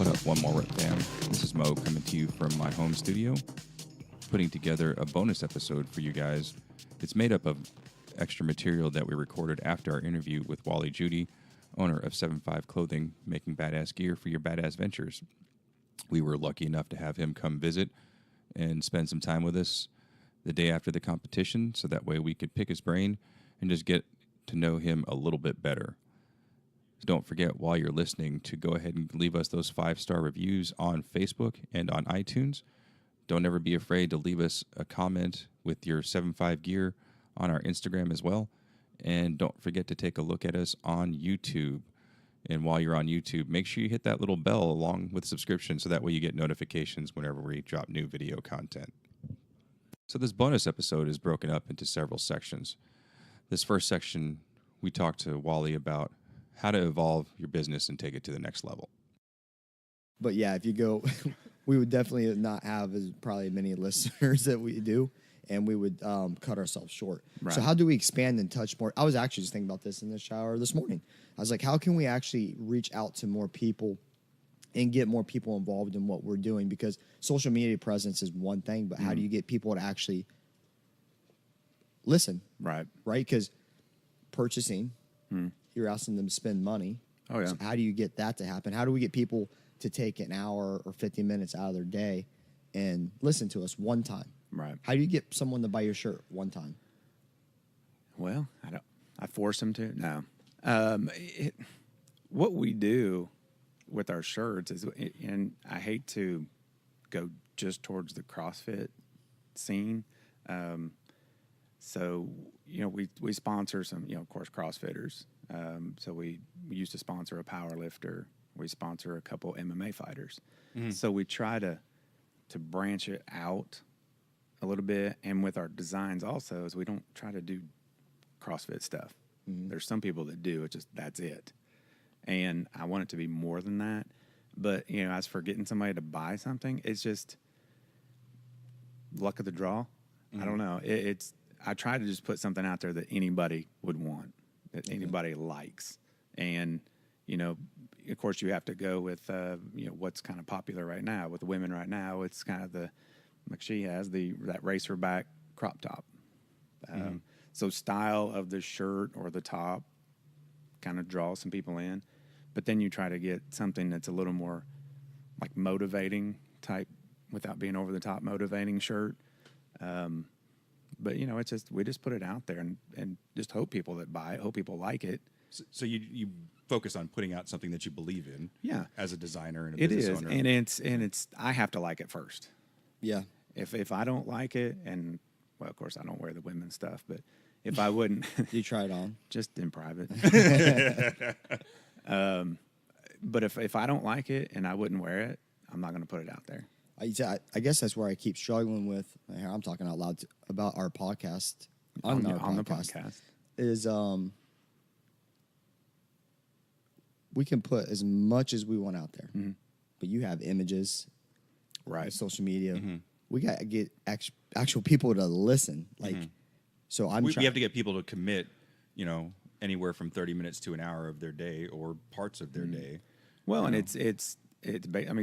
up, One More Rep fam? This is Mo coming to you from my home studio, putting together a bonus episode for you guys. It's made up of extra material that we recorded after our interview with Wally Judy, owner of 7.5 Clothing, making badass gear for your badass ventures. We were lucky enough to have him come visit and spend some time with us the day after the competition, so that way we could pick his brain and just get to know him a little bit better. So don't forget, while you're listening, to go ahead and leave us those 5-star reviews on Facebook and on iTunes. Don't ever be afraid to leave us a comment with your 7.5 gear on our Instagram as well. And don't forget to take a look at us on YouTube. And while you're on YouTube, make sure you hit that little bell along with subscription, so that way you get notifications whenever we drop new video content. So this bonus episode is broken up into several sections. This first section, we talked to Wally about how to evolve your business and take it to the next level. But yeah, if you go, we would definitely not have as probably many listeners that we do, and we would cut ourselves short. Right. So how do we expand and touch more? I was actually just thinking about this in the shower this morning. I was like, how can we actually reach out to more people and get more people involved in what we're doing? Because social media presence is one thing, but how do you get people to actually listen? Right. Right? Because purchasing, you're asking them to spend money. Oh, yeah. So how do you get that to happen? How do we get people to take an hour or 50 minutes out of their day and listen to us one time? Right. How do you get someone to buy your shirt one time? Well, I force them to. No. What we do with our shirts is, and I hate to go just towards the CrossFit scene. So, we sponsor some, of course, CrossFitters. So we used to sponsor a power lifter. We sponsor a couple MMA fighters. So we try to branch it out a little bit. And with our designs also, is we don't try to do CrossFit stuff. There's some people that do. It's just, that's it. And I want it to be more than that. But, as for getting somebody to buy something, it's just luck of the draw. I don't know. I try to just put something out there that anybody would want, that anybody likes. And, of course, you have to go with, what's kind of popular right now. With the women right now, it's kind of like she has, that racer back crop top. So style of the shirt or the top kind of draws some people in. But then you try to get something that's a little more like motivating type, without being over the top motivating shirt. But it's just, we just put it out there and just hope people that buy it, hope people like it. So you focus on putting out something that you believe in. Yeah. As a designer and a business owner. And it's I have to like it first. Yeah. If I don't like it, and well, of course I don't wear the women's stuff, but if I wouldn't, you try it on just in private. But if I don't like it and I wouldn't wear it, I'm not going to put it out there. I guess that's where I keep struggling with. I'm talking out loud about our podcast on the podcast. Is we can put as much as we want out there, but you have images, right? Social media. We got to get actual people to listen. So we have to get people to commit. Anywhere from 30 minutes to an hour of their day or parts of their day. Well, and it's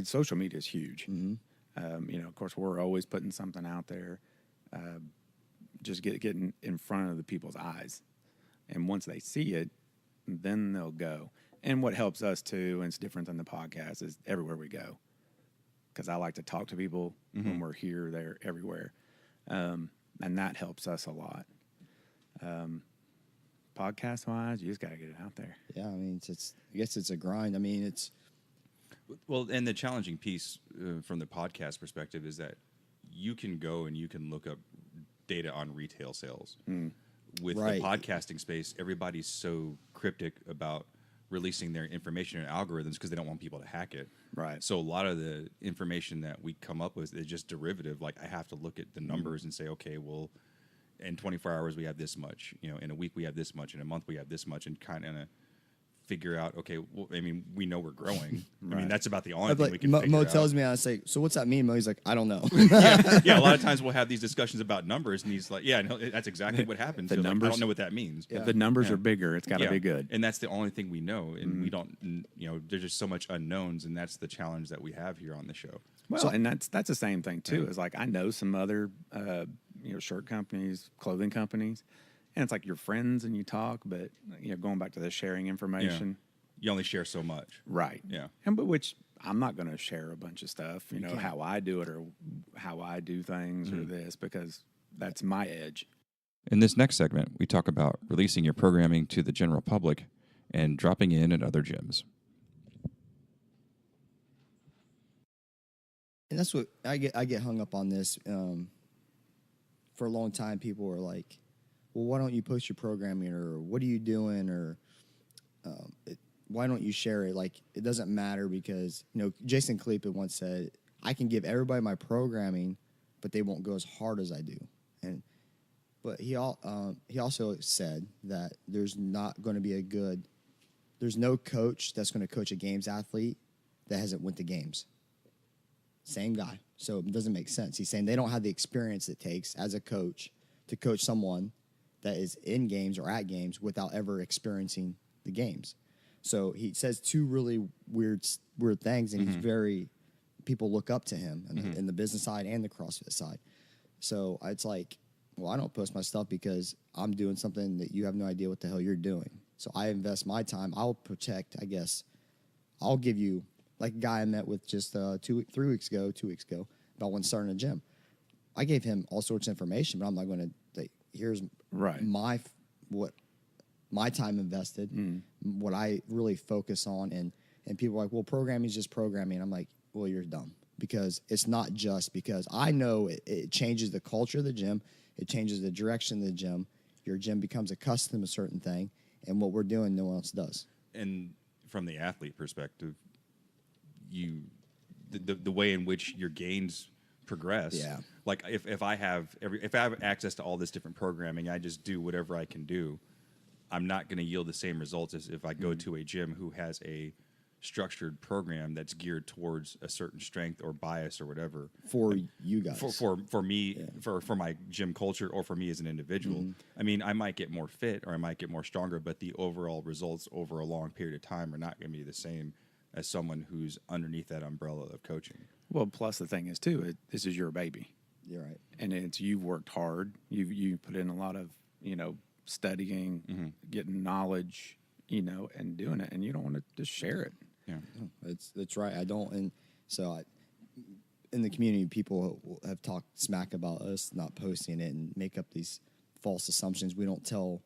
social media is huge. Of course, we're always putting something out there, just getting in front of the people's eyes. And once they see it, then they'll go. And what helps us, too, and it's different than the podcast, is everywhere we go. Because I like to talk to people when we're here, there, everywhere. And that helps us a lot. Podcast-wise, you just got to get it out there. Yeah, I guess it's a grind. it's... Well, and the challenging piece from the podcast perspective is that you can go and you can look up data on retail sales. With the podcasting space, everybody's so cryptic about releasing their information and algorithms because they don't want people to hack it. Right. So a lot of the information that we come up with is just derivative. Like, I have to look at the numbers and say, okay, well, in 24 hours we have this much. In a week we have this much. In a month we have this much, and kind of figure out, okay, well, I mean, we know we're growing. I mean, Right. that's about the only I'd thing like, we can figure Mo out. tells me, I say, so what's that mean, Mo? He's like, I don't know. Yeah, a lot of times we'll have these discussions about numbers, and he's like, yeah, no, that's exactly what happens. The You're like, I numbers- don't know what that means. Yeah. If the numbers Yeah. are bigger, it's got to Yeah. be good. And that's the only thing we know, and we don't, there's just so much unknowns, and that's the challenge that we have here on the show. Well, and that's the same thing too. Is like I know some other shirt companies, clothing companies, and it's like you're friends and you talk, but going back to the sharing information, You only share so much. right? Yeah. But which I'm not going to share a bunch of stuff, how I do it or how I do things or this, because that's my edge. In this next segment, we talk about releasing your programming to the general public and dropping in at other gyms. And that's what I get hung up on this. For a long time, people were like, well, why don't you post your programming, or what are you doing, or why don't you share it? Like, it doesn't matter because, Jason Kalipa once said, I can give everybody my programming, but they won't go as hard as I do. But he also said that there's not going to be there's no coach that's going to coach a games athlete that hasn't went to games. Same guy. So it doesn't make sense. He's saying they don't have the experience it takes as a coach to coach someone that is in games or at games without ever experiencing the games. So he says two really weird things, and people look up to him in the business side and the CrossFit side. So it's like, well, I don't post my stuff because I'm doing something that you have no idea what the hell you're doing. So I invest my time. I'll protect, I guess. I'll give you, like a guy I met with just 2 weeks ago, about when starting a gym. I gave him all sorts of information, but I'm not going to, here's my time invested, what I really focus on. And people are like, well, programming is just programming. I'm like, well, you're dumb, because it's not just because I know it changes the culture of the gym. It changes the direction of the gym. Your gym becomes accustomed to a certain thing, and what we're doing, no one else does. And from the athlete perspective, the way in which your gains progress. Yeah. Like if I have access to all this different programming, I just do whatever I can do. I'm not going to yield the same results as if I go to a gym who has a structured program that's geared towards a certain strength or bias or whatever for you guys, for me, for my gym culture, or for me as an individual. I mean, I might get more fit or I might get more stronger, but the overall results over a long period of time are not going to be the same as someone who's underneath that umbrella of coaching. Well, plus the thing is too, this is your baby. You're right, and you've worked hard. You put in a lot of studying, getting knowledge, and doing it, and you don't want to just share it. Yeah, that's right. I don't, and so in the community, people have talked smack about us not posting it and make up these false assumptions. We don't tell,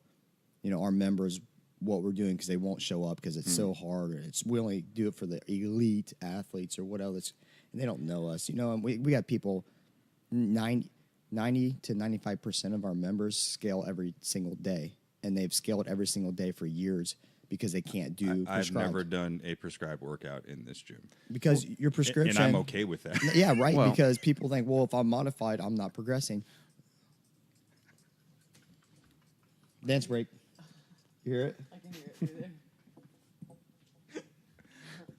our members what we're doing because they won't show up because it's so hard, or we only do it for the elite athletes or whatever. And they don't know us, And we got people 90 to 95% of our members scale every single day, and they've scaled every single day for years because they can't do I've prescribed. never done a prescribed workout in this gym. Because your prescription... And I'm okay with that. Yeah, right, Well, because people think, well, if I'm modified, I'm not progressing. Dance break. You hear it? I can hear it through there.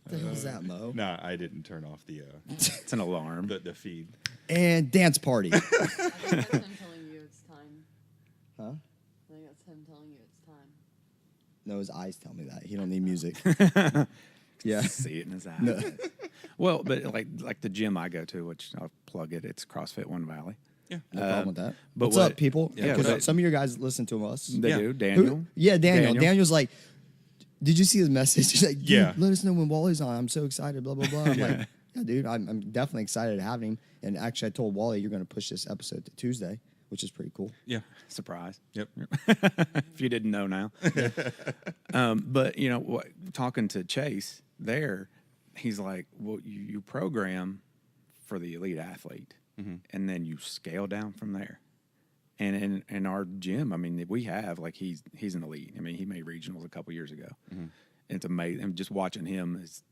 What the hell is that, Mo? Nah, I didn't turn off the It's an alarm. the feed. And dance party. I think that's him telling you it's time. Huh? I think that's him telling you it's time. No, his eyes tell me that. He don't need music. Yeah. See it in his eyes. Well, but like the gym I go to, which I'll plug it, it's CrossFit One Valley. Yeah. No problem with that. but What's what- up, people? yeah, Because but- some of your guys listen to us. They Yeah. do. Who- Daniel. Yeah, Daniel. Daniel's like, did you see his message? He's like, dude, Yeah. let us know when Wally's on. I'm so excited, blah, blah, blah. I'm like, yeah, dude, I'm definitely excited to have him. And actually, I told Wally you're going to push this episode to Tuesday, which is pretty cool. Yeah. Surprise. Yep. If you didn't know now. But, talking to Chase there, he's like, well, you program for the elite athlete, and then you scale down from there. And in our gym, I mean, we have, he's an elite. I mean, he made regionals a couple years ago. And it's amazing. And just watching him is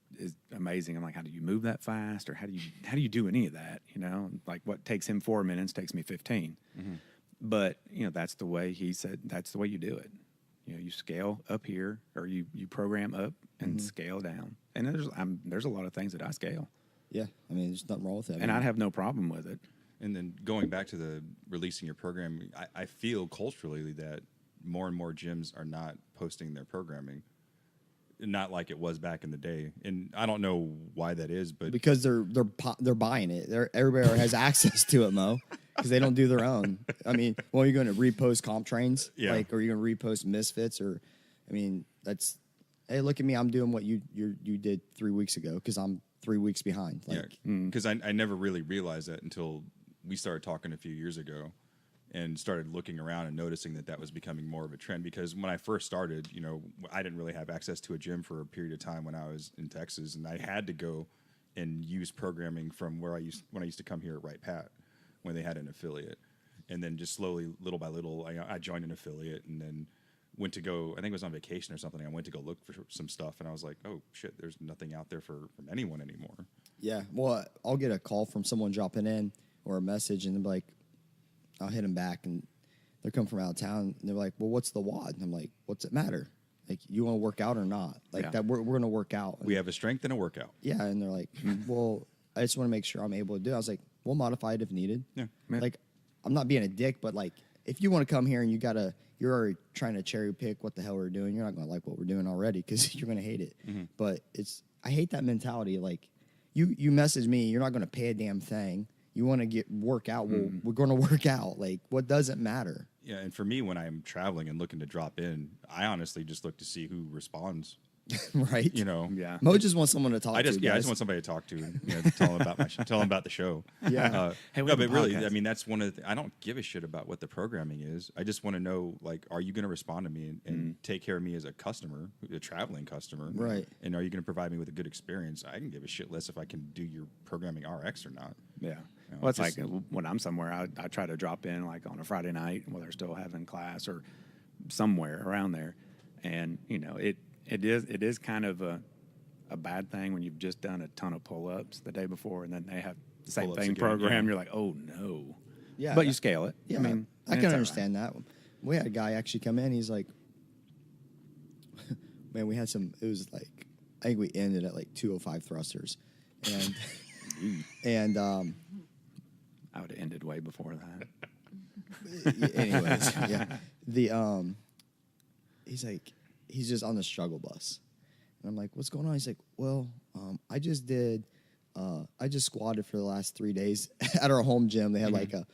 amazing. I'm like, how do you move that fast? Or how do you do any of that? Like what takes him 4 minutes takes me 15. But, that's the way he said, that's the way you do it. you scale up here, or you program up and scale down. And there's a lot of things that I scale, Yeah, I mean, there's nothing wrong with that. and I'd have no problem with it. And then going back to the releasing your program, I feel culturally that more and more gyms are not posting their programming, not like it was back in the day. And I don't know why that is, but because they're buying it. Everybody has access to it, Mo, because they don't do their own. I mean, well, you're going to repost comp trains, Yeah. like, or you're going to repost misfits, or, I mean, that's, hey, look at me, I'm doing what you did 3 weeks ago because I'm 3 weeks behind. Like, because I never really realized that until we started talking a few years ago and started looking around and noticing that was becoming more of a trend. Because when I first started, I didn't really have access to a gym for a period of time when I was in Texas, and I had to go and use programming from when I used to come here at Right Pat when they had an affiliate. And then just slowly, little by little, I joined an affiliate, and then went to go, I think it was on vacation or something. I went to go look for some stuff, and I was like, oh shit, there's nothing out there from anyone anymore. yeah, well, I'll get a call from someone dropping in or a message, and they're like, I'll hit them back, and they're coming from out of town, and they're like, well, what's the WOD? And I'm like, what's it matter? Like, you want to work out or not? Like, Yeah. that we're going to work out. We have a strength and a workout. Yeah, and they're like, well, I just want to make sure I'm able to do it. I was like, we'll modify it if needed. Yeah. Like, I'm not being a dick, but like, if you want to come here and you're already trying to cherry pick what the hell we're doing, you're not going to like what we're doing already because you're going to hate it. But I hate that mentality. Like, you message me, you're not going to pay a damn thing. You want to work out, well, we're going to work out. Like, what doesn't matter? Yeah, and for me, when I'm traveling and looking to drop in, I honestly just look to see who responds. Right? Yeah. Mo just wants someone to talk to. I just guys. want somebody to talk to, and tell them about the show. Yeah. Hey, we no, have a but really, podcast. I mean, that's one of the. I don't give a shit about what the programming is. I just want to know, like, are you going to respond to me and take care of me as a customer, a traveling customer, Right. And are you going to provide me with a good experience? I can give a shit less if I can do your programming RX or not. Yeah. know, Well, it's just- like when I'm somewhere, I try to drop in like on a Friday night while they're still having class or somewhere around there. And, it is kind of a bad thing when you've just done a ton of pull-ups the day before and then they have the same Pull-ups thing again, programmed. yeah. You're like, oh, no. Yeah. But you scale it. Yeah, I mean, I it's can all understand that. We had a guy actually come in. He's like, man, we had some. It was like, I think we ended at like 205 thrusters, and and I would have ended way before that. anyways, yeah. He's like, he's just on the struggle bus, and I'm like, what's going on? He's like, well, I just squatted for the last 3 days at our home gym. They had like a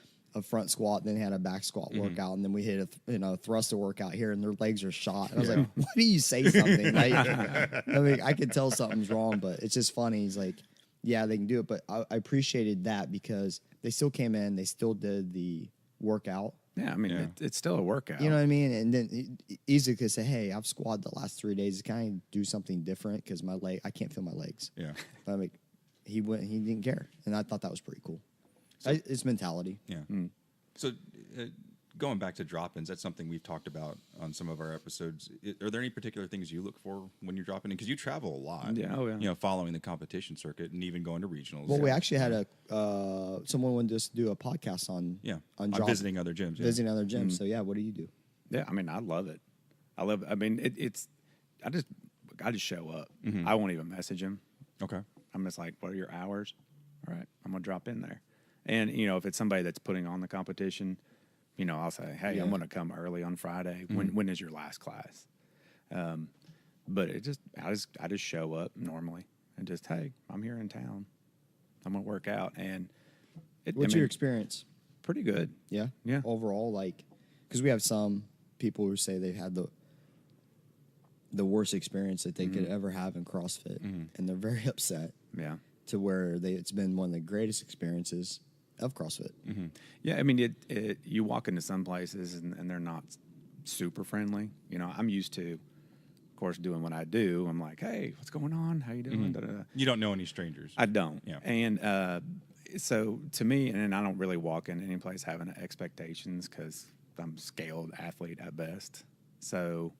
front squat, then had a back squat workout, and then we hit a thruster workout here, and their legs are shot. And I was like, why do you say something? Like, I mean, I could tell something's wrong, but it's just funny. He's like, yeah, they can do it, but I appreciated that because they still came in, they still did the workout. Yeah, I mean, Yeah. it's still a workout. You know what I mean? And then easily could say, hey, I've squatted the last 3 days. Can I do something different? Because I can't feel my legs. Yeah. I mean, he didn't care, and I thought that was pretty cool. It's mentality. Yeah. So, going back to drop-ins, that's something we've talked about on some of our episodes. Are there any particular things you look for when you're dropping in? Because you travel a lot. Yeah, oh, yeah. Following the competition circuit and even going to regionals. Well, we actually had someone wanted us to do a podcast on on drop- visiting other gyms. Yeah. visiting other gyms. So yeah, what do you do? Yeah, I mean, I love it. I mean, I just show up. Mm-hmm. I won't even message him. Okay. I'm just like, what are your hours? All right, I'm gonna drop in there. And if it's somebody that's putting on the competition, I'll say, hey, I'm gonna come early on Friday. When is your last class? But I just show up normally and just, hey, I'm here in town. I'm gonna work out. And What's your experience? Pretty good. Yeah, Yeah. Overall, like, because we have some people who say they've had the worst experience that they could ever have in CrossFit, and they're very upset. Yeah. To where it's been one of the greatest experiences of CrossFit. Yeah, I mean, you walk into some places and they're not super friendly. I'm used to, of course, doing what I do. I'm like, hey, what's going on? How you doing? Da-da-da. You don't know any strangers. I don't. Yeah. And so to me, and I don't really walk in any place having expectations because I'm a scaled athlete at best. So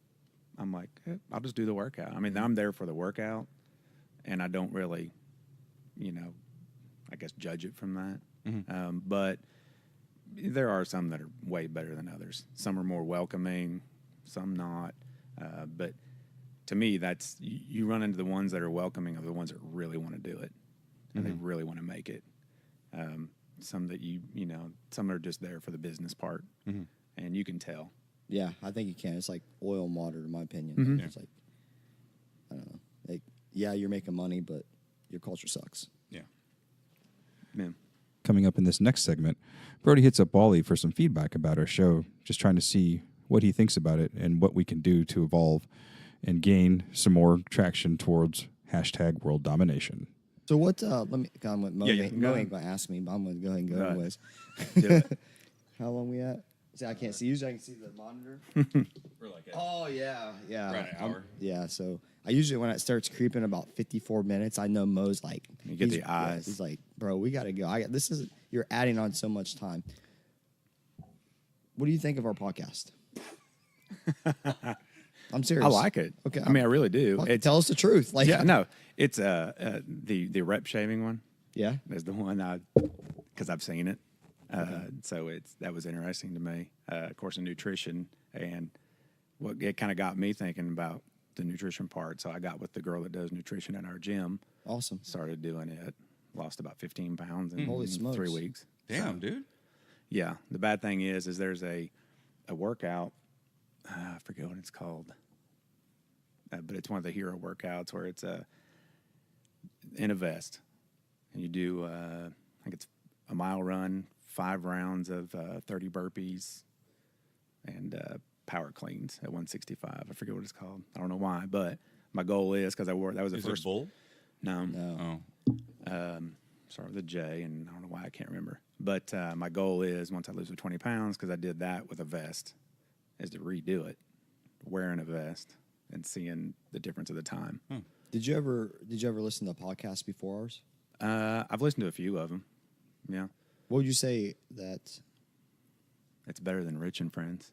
I'm like, I'll just do the workout. I mean, I'm there for the workout, and I don't really, I guess judge it from that. But there are some that are way better than others. Some are more welcoming, some not. But to me, that's you run into the ones that are welcoming of the ones that really want to do it and they really want to make it. Some that some are just there for the business part, and you can tell. Yeah, I think you can. It's like oil and water, in my opinion. Mm-hmm. It's like, I don't know. Like, yeah, you're making money, but your culture sucks. Yeah. Yeah. Coming up in this next segment, Brody hits up Wally for some feedback about our show, just trying to see what he thinks about it and what we can do to evolve and gain some more traction towards hashtag world domination. So what? Let me. I'm with Mo. Yeah, yeah, Mo go ain't gonna ask me, but I'm gonna go ahead and go Right. anyways. Do it. How long we at? See, I can't see. Usually I can see the monitor. We're like, Oh yeah, yeah. Around an hour. Yeah. So I usually when it starts creeping about 54 minutes, I know Mo's like. You get he's- the eyes. he's like, bro, we gotta go. This is you're adding on so much time. What do you think of our podcast? I'm serious. I like it. Okay, I mean, I really do. Fuck, tell us the truth. Like, Yeah, no, it's the rep shaving one. yeah. Is the one because I've seen it. So that was interesting to me. Of course, the nutrition and it kind of got me thinking about the nutrition part. So I got with the girl that does nutrition in our gym. Awesome. Started doing it. Lost about 15 pounds in Holy smokes. 3 weeks. damn, dude. Yeah. The bad thing is there's a workout. I forget what it's called. But it's one of the hero workouts where it's in a vest. And you do, I think it's a mile run, 5 rounds of 30 burpees, and power cleans at 165. I forget what it's called. I don't know why, but my goal is because that was the Is first it bull? No. No. Oh, Start with a J, and I don't know why I can't remember. But my goal is once I lose the 20 pounds, because I did that with a vest, is to redo it, wearing a vest and seeing the difference of the time. Did you ever listen to podcasts before ours? I've listened to a few of them. Yeah, What would you say that? it's better than Rich and Friends.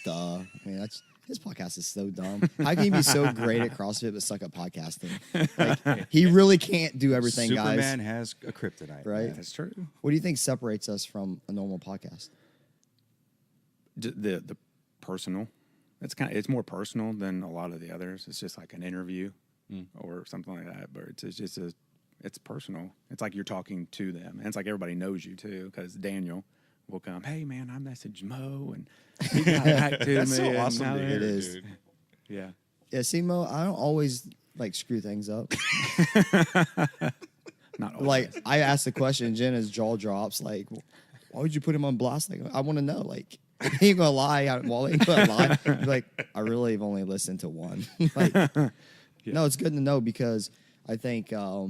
Duh. I mean, his podcast is so dumb. How can he be so great at CrossFit but suck at podcasting? Like, he really can't do everything, Superman guys. has a kryptonite. Right? man. That's true. What do you think separates us from a normal podcast? The personal. It's more personal than a lot of the others. It's just like an interview or something like that. But it's personal. It's like you're talking to them, and it's like everybody knows you too. Because Daniel will come, hey man, I messaged Mo, and he got back to That's me. so and awesome now to hear, It is. dude. Yeah. Yeah, see, Mo, I don't always like screw things up. Not always. Like, I asked the question, Jenna's jaw drops. Like, why would you put him on blast? Like, I want to know. Like, he ain't gonna lie. Wally ain't gonna lie. He's like, I really have only listened to one. Like, no, it's good to know because I think, I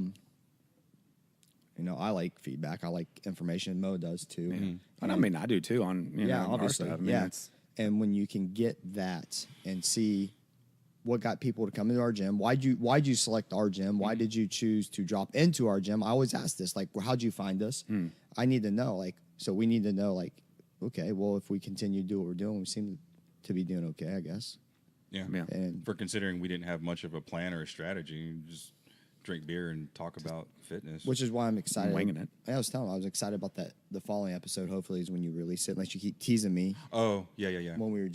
like feedback. I like information. Mo does too. Yeah. And I mean, I do too on Yeah, our obviously. stuff. I mean, yeah. it's And when you can get that and see what got people to come into our gym, why'd you select our gym? Why did you choose to drop into our gym? I always ask this, like, well, how'd you find us? I need to know, like, so we need to know, like, okay, well, if we continue to do what we're doing, we seem to be doing okay, I guess. Yeah. Yeah. And For considering we didn't have much of a plan or a strategy, just drink beer and talk about fitness. which is why I'm excited. Winging it. I was telling him I was excited about the following episode. Hopefully, is when you release it. Unless you keep teasing me oh, yeah. when we were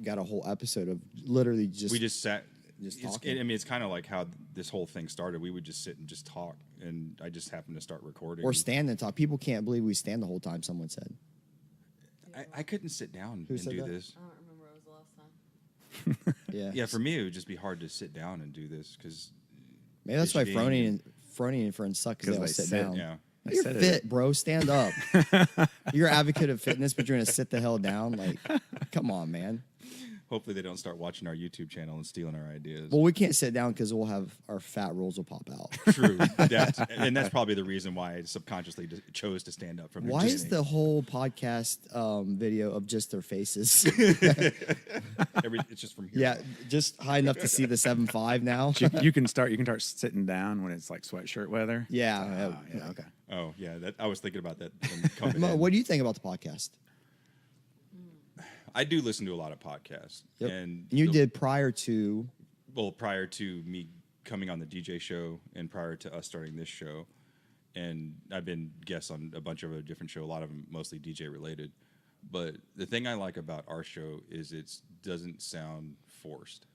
got a whole episode of literally just We just sat. Just it's, talking. I mean, it's kind of like how this whole thing started. We would just sit and just talk, and I just happened to start recording. or stand and talk. People can't believe we stand the whole time. Someone said. I couldn't sit down Who and said do that? this. I don't remember it was the last time. Yeah. Yeah, for me, it would just be hard to sit down and do this because Maybe that's why fidgeting Frony and friends suck because they all they sit sit, down. yeah. You're said fit, it. bro. Stand up. You're an advocate of fitness, but you're gonna sit the hell down. Like, come on, man. Hopefully, they don't start watching our YouTube channel and stealing our ideas. Well, we can't sit down because we'll have our fat rolls will pop out. True, and that's probably the reason why I subconsciously chose to stand up from. Why is beginning. the whole podcast video of just their faces? It's just from here? Yeah, just high enough to see the 7.5 now. you can start sitting down when it's like sweatshirt weather. Yeah. Yeah. Okay. Oh yeah, I was thinking about that. When coming Mo, in. what do you think about the podcast? I do listen to a lot of podcasts, Yep. and You did prior to. well prior to me coming on the DJ show and prior to us starting this show, and I've been guests on a bunch of a different show, a lot of them mostly DJ related. But the thing I like about our show is it doesn't sound forced.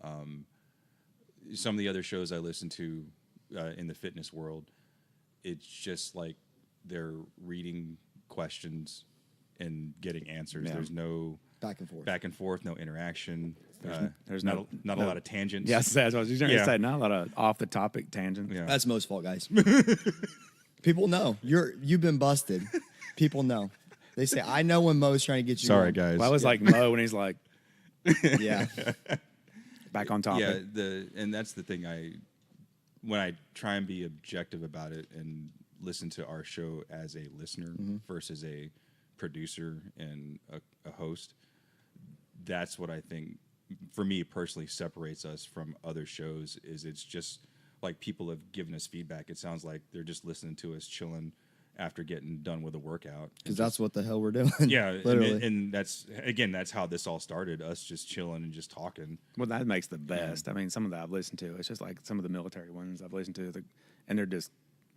Some of the other shows I listen to in the fitness world, it's just like they're reading questions and getting answers. Yeah. There's no Back and forth. no interaction. There's not a lot of tangents. Yes, that's what I was going to Yeah. say. Not a lot of off the topic tangents. Yeah. That's Mo's fault, guys. People know you've been busted. People know. They say, I know when Mo's trying to get you. Sorry, going. guys. Well, I was like Mo when he's like Yeah. back on topic. Yeah, and that's the thing. When I try and be objective about it and listen to our show as a listener versus a producer and a host, that's what I think, for me personally, separates us from other shows. Is it's just like people have given us feedback. It sounds like they're just listening to us chilling after getting done with a workout. Because that's what the hell we're doing. Yeah, literally. and that's how this all started. Us just chilling and just talking. Well, that makes the best. I mean, some of that I've listened to. It's just like some of the military ones I've listened to, and they're just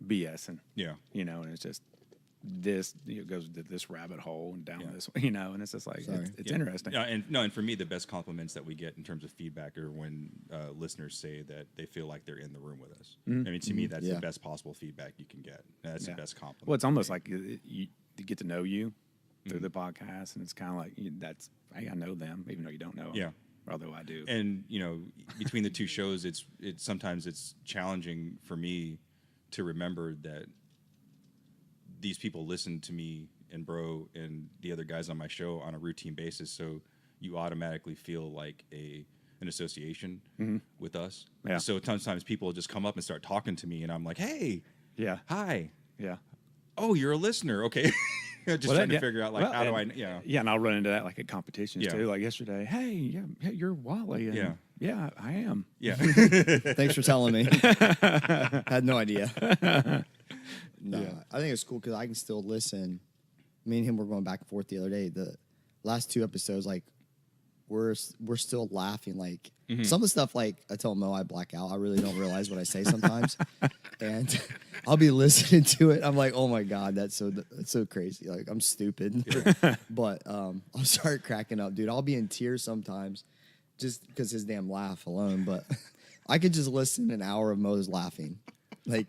BSing. Yeah. And it's just this goes to this rabbit hole and down this, and it's just like it's interesting. Yeah, and for me, the best compliments that we get in terms of feedback are when listeners say that they feel like they're in the room with us. I mean, to me, that's the best possible feedback you can get. That's the best compliment. Well, it's almost like you get to know you through the podcast, and it's kind of like hey, I know them, even though you don't know them. Yeah. Although I do. And between the two shows, it's sometimes it's challenging for me to remember that these people listen to me and Bro and the other guys on my show on a routine basis, so you automatically feel like an association with us. Yeah. So sometimes people just come up and start talking to me, and I'm like, "Hey, Yeah. hi, Yeah. oh, you're a listener, okay." Just trying to figure out how do I, Yeah, and I'll run into that like at competitions Yeah. too. Like yesterday, hey, you're Wally. And yeah, I am. yeah. Thanks for telling me. Had no idea. No, I think it's cool because I can still listen. Me and him were going back and forth the other day. The last two episodes, like we're still laughing. Like some of the stuff, like I tell Mo, I black out. I really don't realize what I say sometimes, and I'll be listening to it. I'm like, oh my god, that's so crazy. Like I'm stupid, but I'll start cracking up, dude. I'll be in tears sometimes, just because his damn laugh alone. But I could just listen an hour of Mo's laughing. Like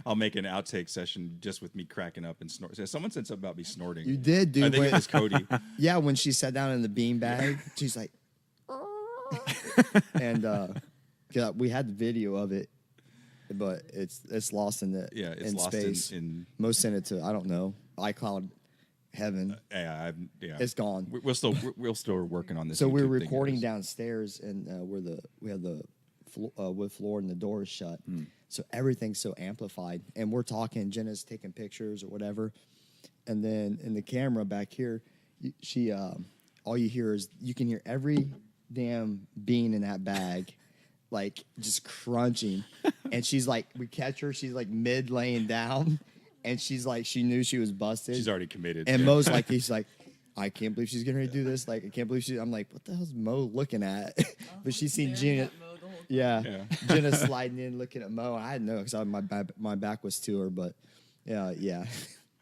I'll make an outtake session just with me cracking up and snorting. Someone said something about me snorting. you did, dude. I think it was Cody. Yeah, when she sat down in the beanbag, she's like, and yeah, we had the video of it, but it's lost in It's in lost space. in Most sent it to I don't know iCloud heaven. yeah. It's gone. We're still working on this. So we're YouTube thing, recording guys. downstairs, and we have the wood floor and the door is shut, so everything's so amplified. And we're talking. Jenna's taking pictures or whatever, and then in the camera back here, she all you hear is you can hear every damn bean in that bag, like just crunching. And she's like, we catch her. She's like mid laying down, and she's like, she knew she was busted. She's already committed. And Mo's like, he's like, I can't believe she's getting ready to do this. Like, I can't believe I'm like, what the hell's Mo looking at? But she's seen Jenna. Yeah. Jenna sliding in, looking at Mo. I didn't know because my back was to her, but yeah.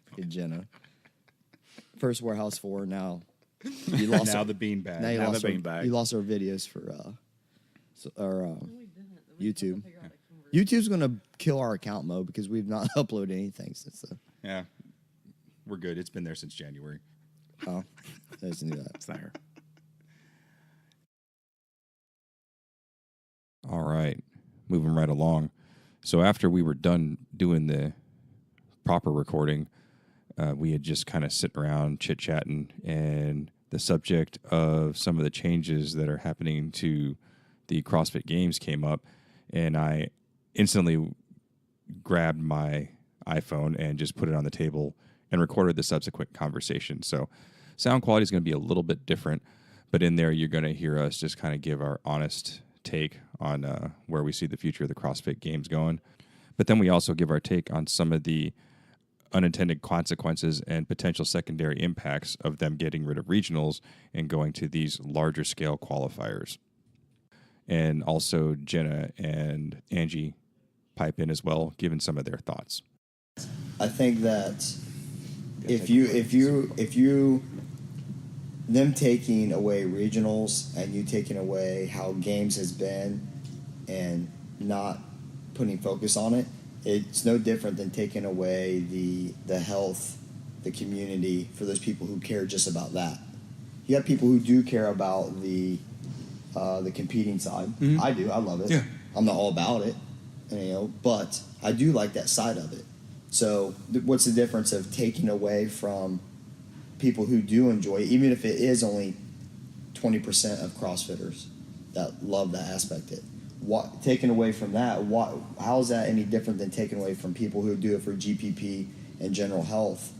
Fucking Jenna. First warehouse for her, now. You lost now her, the beanbag. now you Now lost the her, beanbag. you lost our videos for YouTube. Figure out a conversion. YouTube's gonna kill our account, Mo, because we've not uploaded anything since the. Yeah, we're good. It's been there since January. Oh, I just knew that. It's there. All right, moving right along. So after we were done doing the proper recording, we had just kind of sit around chit-chatting, and the subject of some of the changes that are happening to the CrossFit Games came up, and I instantly grabbed my iPhone and just put it on the table and recorded the subsequent conversation. So sound quality is going to be a little bit different, but in there you're going to hear us just kind of give our honest take on where we see the future of the CrossFit Games going. But then we also give our take on some of the unintended consequences and potential secondary impacts of them getting rid of regionals and going to these larger scale qualifiers. And also Jenna and Angie pipe in as well, giving some of their thoughts. I think that if you them taking away regionals and you taking away how games has been and not putting focus on it, it's no different than taking away the health, the community for those people who care just about that. You have people who do care about the competing side. Mm-hmm. I do. I love it. Yeah. I'm not all about it, but I do like that side of it. So what's the difference of taking away from people who do enjoy it, even if it is only 20% of CrossFitters that love that aspect of it? What, taken away from that, how is that any different than taking away from people who do it for GPP and general health?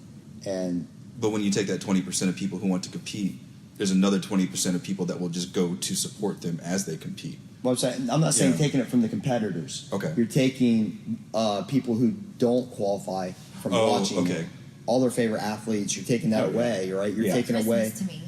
But when you take that 20% of people who want to compete, there's another 20% of people that will just go to support them as they compete. Well, I'm not saying taking it from the competitors. Okay. You're taking people who don't qualify from watching all their favorite athletes. You're taking that away, right? You're taking away. To me.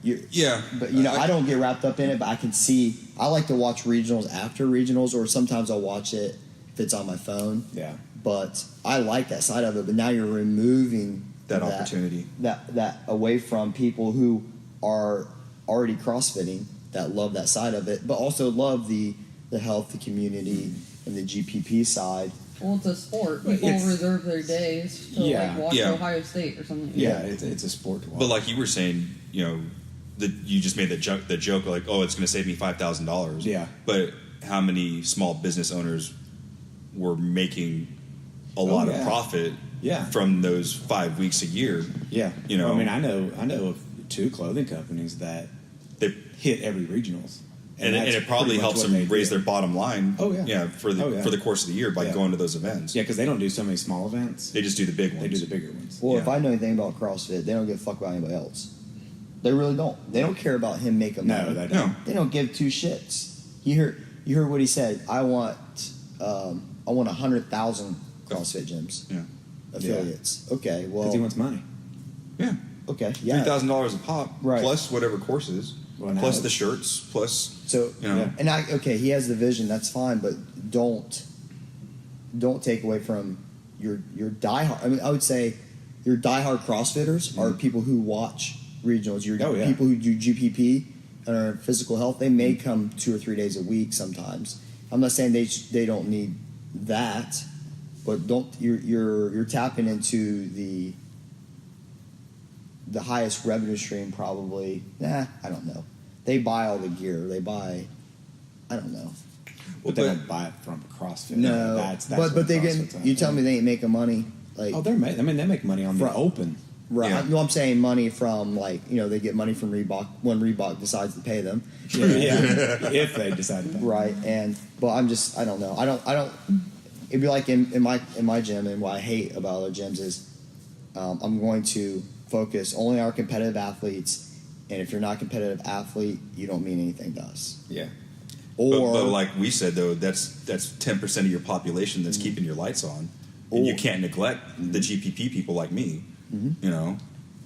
But I don't get wrapped up in it. But I can see. I like to watch regionals after regionals, or sometimes I'll watch it if it's on my phone. Yeah. But I like that side of it. But now you're removing that opportunity, that away from people who are already CrossFitting that love that side of it, but also love the health, the community, and the GPP side. Well, it's a sport. People reserve their days to watch Ohio State or something. Yeah, it's a sport to watch. But like you were saying, that you just made the joke like, oh, it's going to save me $5,000. Yeah. But how many small business owners were making a lot of profit from those 5 weeks a year? Yeah. I mean, I know of 2 clothing companies that they hit every regionals. And it probably helps them raise their bottom line. Oh, yeah. Yeah, for the course of the year by going to those events. Yeah, because they don't do so many small events. They just do the big ones. They do the bigger ones. Well, if I know anything about CrossFit, they don't give a fuck about anybody else. They really don't. They don't care about him making money. No, they don't. They don't give 2 shits. You heard what he said. I want 100,000 CrossFit gyms. Yeah. Affiliates. Okay, well, Because he wants money. Yeah. okay, yeah. $3,000 a pop, Right. plus whatever courses, Well, now plus it's- the shirts, plus So and he has the vision. That's fine, but don't take away from your diehard. I mean, I would say your diehard CrossFitters are people who watch regionals. Your people who do GPP and are in physical health. They may come 2 or 3 days a week sometimes. I'm not saying they don't need that, but you're tapping into the highest revenue stream probably. I don't know. They buy all the gear. They buy, I don't know. But they don't buy it from CrossFit. No, that's but they get. You tell me they ain't making money. Like, they make money on the open. Right. Yeah. No, I'm saying money from they get money from Reebok when Reebok decides to pay them. If they decide to pay. Right. But I don't know. I don't. It'd be like in my gym, and what I hate about other gyms is, I'm going to focus only on our competitive athletes, and if you're not a competitive athlete, you don't mean anything to us. Yeah. But like we said though, that's 10% of your population that's keeping your lights on, and you can't neglect the GPP people like me.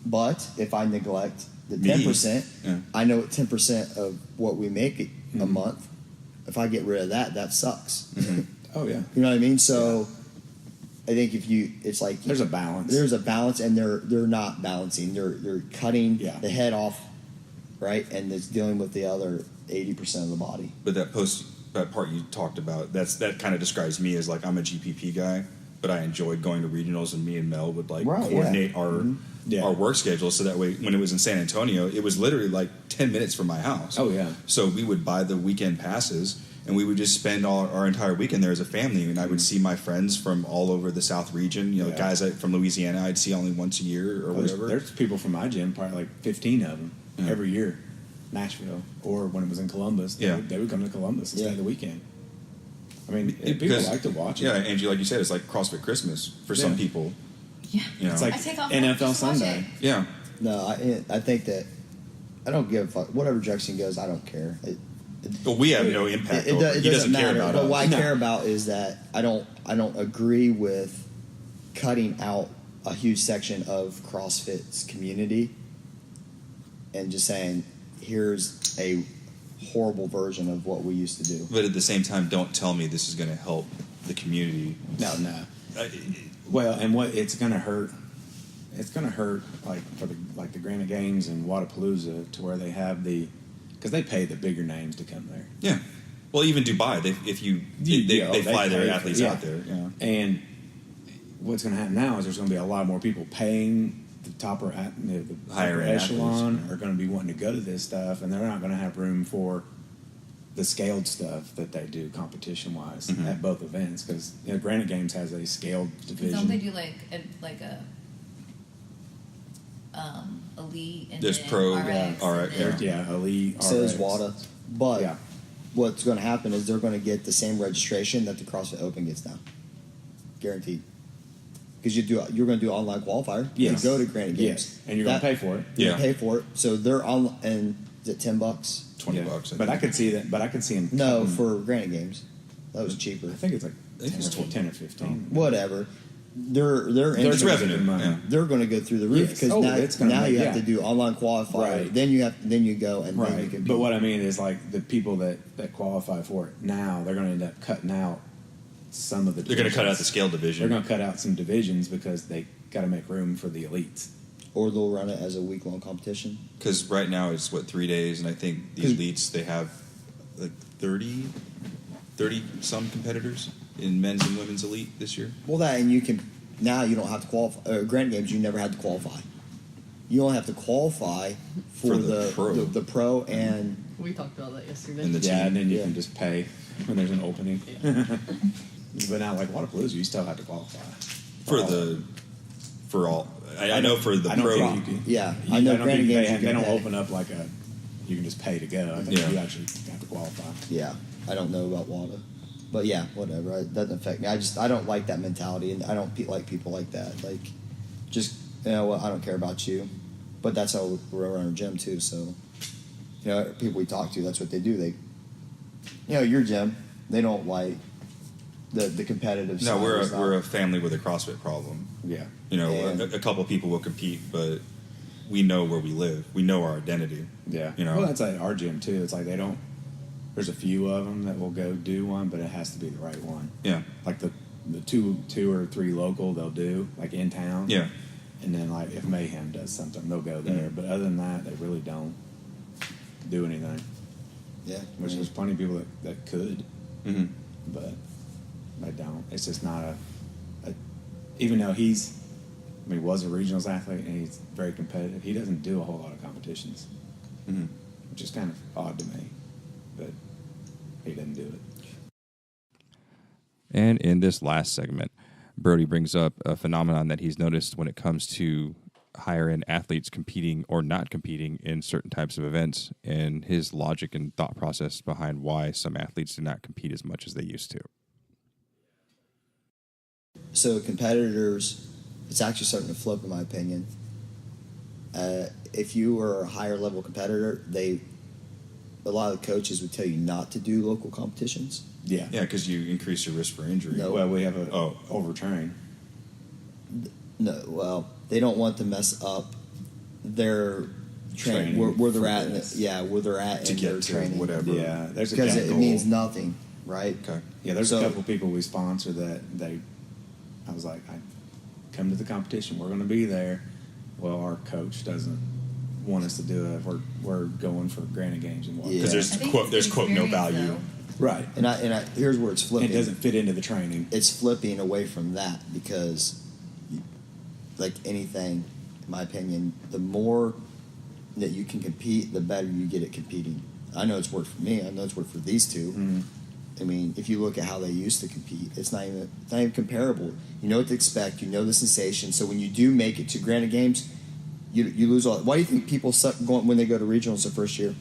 But if I neglect the 10%, I know 10% of what we make a month. If I get rid of that, that sucks. Oh yeah. You know what I mean? So I think it's like There's a balance. There's a balance, and they're not balancing. They're cutting the head off, right, and it's dealing with the other 80% of the body. But that part you talked about, that kind of describes me as like I'm a GPP guy, but I enjoyed going to regionals, and me and Mel would coordinate our work schedule so that way when it was in San Antonio, it was literally like 10 minutes from my house. Oh yeah. So we would buy the weekend passes, and we would just spend our entire weekend there as a family. And I would see my friends from all over the South region. Guys from Louisiana I'd see only once a year or whatever. There's people from my gym, probably like 15 of them every year. Nashville, or when it was in Columbus, they would come to Columbus and stay the weekend. I mean, people like to watch it. Yeah, Angie, like you said, it's like CrossFit Christmas for some people. Yeah. It's like I take off NFL Sunday. Yeah. No, I think that I don't give a fuck. Whatever direction goes, I don't care. But we have no impact. It he doesn't matter. care about but us. what I care about is that I don't agree with cutting out a huge section of CrossFit's community and just saying, here's a horrible version of what we used to do. But at the same time, don't tell me this is going to help the community. No. Well, and what it's going to hurt it's going to hurt like for the Granite Games and Wadapalooza to where they have because they pay the bigger names to come there. Yeah. Well, even Dubai, they fly their athletes out there. Yeah. And what's going to happen now is there's going to be a lot more people paying the the higher echelon athletes. Are going to be wanting to go to this stuff, and they're not going to have room for the scaled stuff that they do competition wise at both events, because Granite Games has a scaled division. Don't they do like a elite and there's then pro, RX, elite. So is RX. WADA, but Yeah. what's going to happen is they're going to get the same registration that the CrossFit Open gets now, guaranteed. Because you're going to do online qualifier. Yes. You go to Granite Games. Yes. And you're going to pay for it. You're going to pay for it. So they're on, and is it $10? $20. But I could see that. But I could see them. No, for Granite Games, that was cheaper. I think it's like I think it's 10 or 15. Whatever. Their There's revenue. money. They're going to go through the roof Yes. because now you have to yeah. do online qualifier. Right. Then you go and then you Right. compete. But what I mean is like the people that qualify for it now, they're going to end up cutting out some of the. They're going to cut out the divisions. scale division. They're going to cut out some divisions because they got to make room for the elites. Or they'll run it as a week-long competition. Because right now it's 3 days, and I think the elites, they have like 30 some competitors in men's and women's elite this year. Well, now you don't have to qualify. Granite Games, you never had to qualify. You only have to qualify for the pro and We talked about that yesterday. And the team. And then you can just pay when there's an opening. But now, like Wadapalooza, you still have to qualify for all. I know for the I don't pro. think you can. Yeah, You- I know I don't Granite think Games they you don't can pay. open up like you can just pay to go. I think Yeah. you actually have to qualify. Yeah, I don't know about WADA, but yeah, whatever. It doesn't affect me. I don't like that mentality, and I don't like people like that. Like, just I don't care about you, but that's how we're around our gym too. So, people we talk to, that's what they do. They, your gym, they don't like the competitive. No, side. we're a family with a CrossFit problem. Yeah. And- A couple people will compete, but we know where we live. We know our identity. Yeah. You know? Well, that's like our gym too. It's like they don't. There's a few of them that will go do one, but it has to be the right one. Yeah. Like the two or three local they'll do like in town. Yeah. And then like if Mayhem does something, they'll go there. Mhm. But other than that, they really don't do anything. Yeah, Which there's plenty of people that could, Mm-hmm. but they don't. It's just not a even though he was a regionals athlete and he's very competitive, he doesn't do a whole lot of competitions, Mm-hmm. which is kind of odd to me, but he didn't do it. And in this last segment, Brody brings up a phenomenon that he's noticed when it comes to higher-end athletes competing or not competing in certain types of events, and his logic and thought process behind why some athletes do not compete as much as they used to. So competitors, it's actually starting to flip, in my opinion. If you are a higher level competitor, a lot of the coaches would tell you not to do local competitions. Yeah. Yeah, because you increase your risk for injury. No. Well, we have a Oh. overtrain. No, well, they don't want to mess up their training Training where they're for at. this. Where they're at To in get their to training. whatever. Yeah, there's a Because it goal. means nothing, right? Okay. Yeah, there's So- a couple people we sponsor that I was like, I come to the competition. We're going to be there. Well, our coach doesn't want us to do it. We're going for Granite Games and whatnot. Because Yeah. I think there's it's quote no experience, value. though. Right. And I here's where it's flipping. It doesn't fit into the training. It's flipping away from that because, like anything, in my opinion, the more that you can compete, the better you get at competing. I know it's worked for me. I know it's worked for these two. Mhm. I mean, if you look at how they used to compete, it's not even comparable. You know what to expect. You know the sensation. So when you do make it to Granite Games, you lose all. Why do you think people suck going when they go to regionals the first year?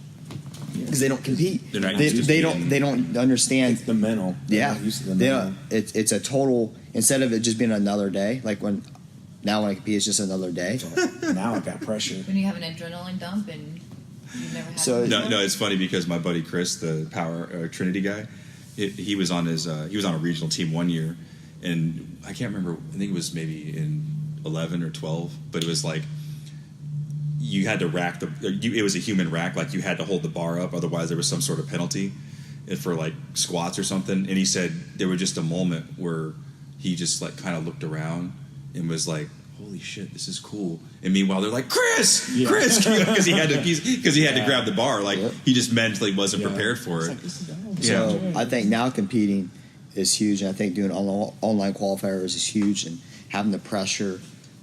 Because they don't compete. They're not They used to being- don't. They don't understand. It's the mental. They're Yeah, not used to the they mental. it's a total. Instead of it just being another day, like when I compete, it's just another day. Now I got pressure. When you have an adrenaline dump and you've never had So- one No, before. it's funny because my buddy Chris, the Power Trinity guy, he was on he was on a regional team one year, and I can't remember. I think it was maybe in 11 or 12, but it was like you had to rack it was a human rack, like you had to hold the bar up, otherwise there was some sort of penalty for like squats or something. And he said there was just a moment where he just like kind of looked around and was like, holy shit, this is cool. And meanwhile, they're like, Chris, because he had to grab the bar. Like he just mentally wasn't prepared for it. So I think now competing is huge, and I think doing online qualifiers is huge, and having the pressure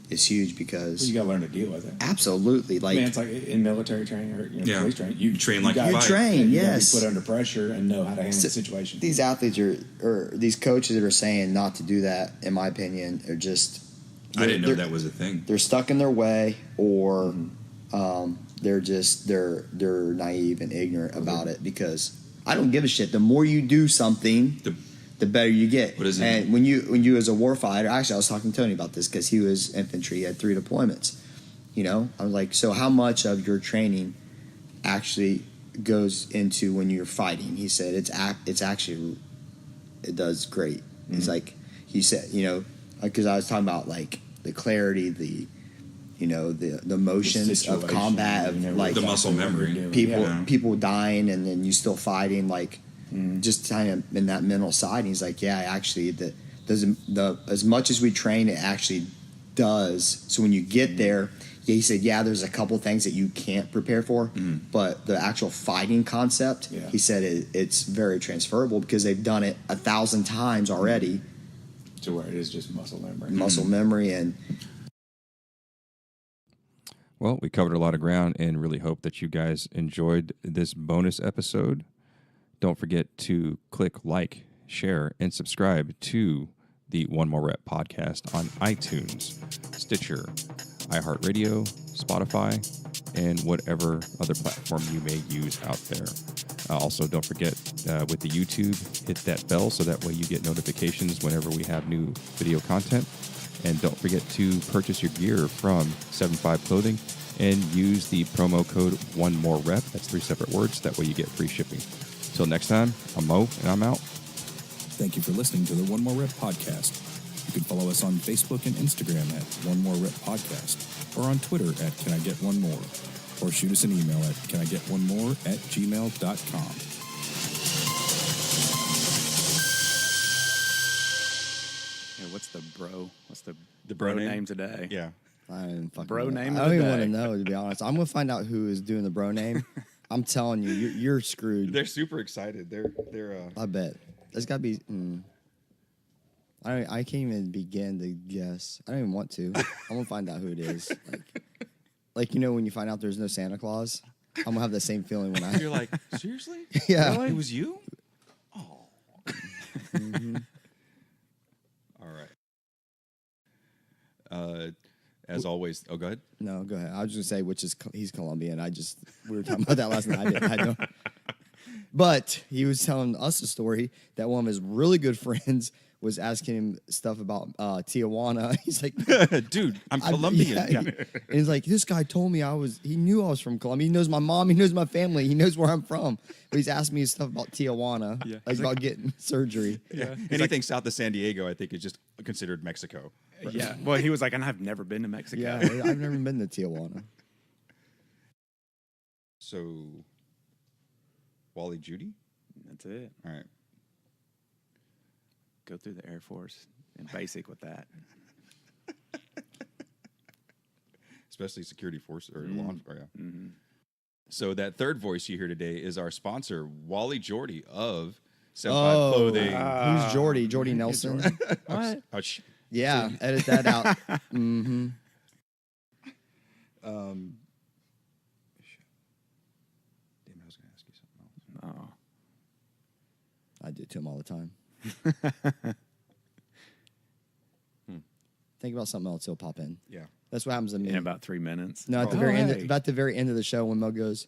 is huge because you got to learn to deal with it. Absolutely, like it's like in military training or police training. You train like you fight. Train, yes. You put under pressure and know how to handle the situation. These athletes or these coaches that are saying not to do that, in my opinion, are just. I didn't know that was a thing. They're stuck in their way, or they're naive and ignorant about it. Because I don't give a shit. The more you do something, the better you get. What is it? And when you as a warfighter, actually, I was talking to Tony about this because he was infantry, he had 3 deployments. I was like, so how much of your training actually goes into when you're fighting? He said it's actually it does great. It's like he said, because I was talking about like the clarity, the motions of combat, of like the muscle memory, people dying and then you still fighting, like just kind of in that mental side. And he's like, yeah, actually, as much as we train, it actually does. So when you get there, he said, yeah, there's a couple things that you can't prepare for, but the actual fighting concept, he said it's very transferable because they've done it 1,000 times already. To where it is just muscle memory. Muscle memory. And well, we covered a lot of ground and really hope that you guys enjoyed this bonus episode. Don't forget to click like, share, and subscribe to the One More Rep podcast on iTunes, Stitcher, iHeartRadio, Spotify, and whatever other platform you may use out there. Also, don't forget with the YouTube, hit that bell so that way you get notifications whenever we have new video content. And don't forget to purchase your gear from 75 Clothing and use the promo code OneMoreRep. That's 3 separate words. That way you get free shipping. Till next time, I'm Mo, and I'm out. Thank you for listening to the One More Rep podcast. You can follow us on Facebook and Instagram at One More Rep Podcast, or on Twitter at Can I Get One More, or shoot us an email at canigetonemore@gmail.com. Yeah, what's the bro bro name? name today? Yeah. I don't fucking Bro know. name I of don't the even want to day. know, to be honest. I'm gonna find out who is doing the bro name. I'm telling you, you're screwed. They're super excited. They're I bet there's got to be. I can't even begin to guess. I don't even want to. I'm gonna find out who it is. Like when you find out there's no Santa Claus, I'm gonna have the same feeling when You're like, seriously? Yeah. Really? It was you? Oh. All right. As always, go ahead. No, go ahead. I was just gonna say he's Colombian. We were talking about that last night. I know. But he was telling us a story that one of his really good friends was asking him stuff about Tijuana. He's like, dude, I'm Colombian. And he's like, this guy told me he knew I was from Colombia. He knows my mom. He knows my family. He knows where I'm from. But he's asking me stuff about Tijuana, about getting surgery. Yeah. Anything south of San Diego, I think, is just considered Mexico. Right? Yeah. Well, he was like, and I've never been to Mexico. Yeah, I've never been to Tijuana. So, Wally Judy? That's it. All right. Go through the Air Force and basic with that. Especially security force or law enforcement. Yeah. Mm-hmm. So that third voice you hear today is our sponsor, Wally Judy of 75 Clothing. Who's Jordy? Jordy Nelson? What? Yeah, edit that out. Mm-hmm. Damn, I was going to ask you something else. Oh. I do to him all the time. Think about something else, he'll pop in. Yeah. That's what happens to me. In about 3 minutes. No, at the very end. About the very end of the show, when Mo goes,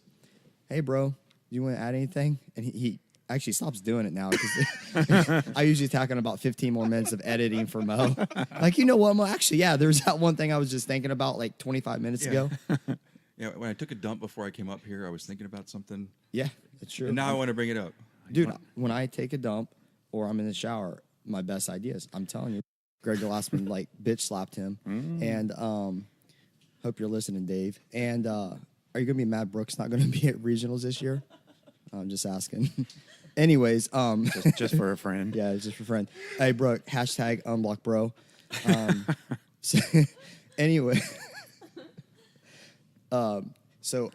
"Hey, bro, do you want to add anything?" And he actually stops doing it now because I usually tack on about 15 more minutes of editing for Mo. Like, you know what, Mo? Actually, yeah, there's that one thing I was just thinking about like 25 minutes ago. Yeah, when I took a dump before I came up here, I was thinking about something. Yeah, that's true. And now I want to bring it up. Dude, when I take a dump or I'm in the shower, my best ideas, I'm telling you. Greg Glassman like bitch slapped him. And hope you're listening, Dave. And are you gonna be mad Brooke's not gonna be at regionals this year? I'm just asking. Anyways, just for a friend. Yeah, just for a friend. Hey Brooke, #unblockbro. Anyway, so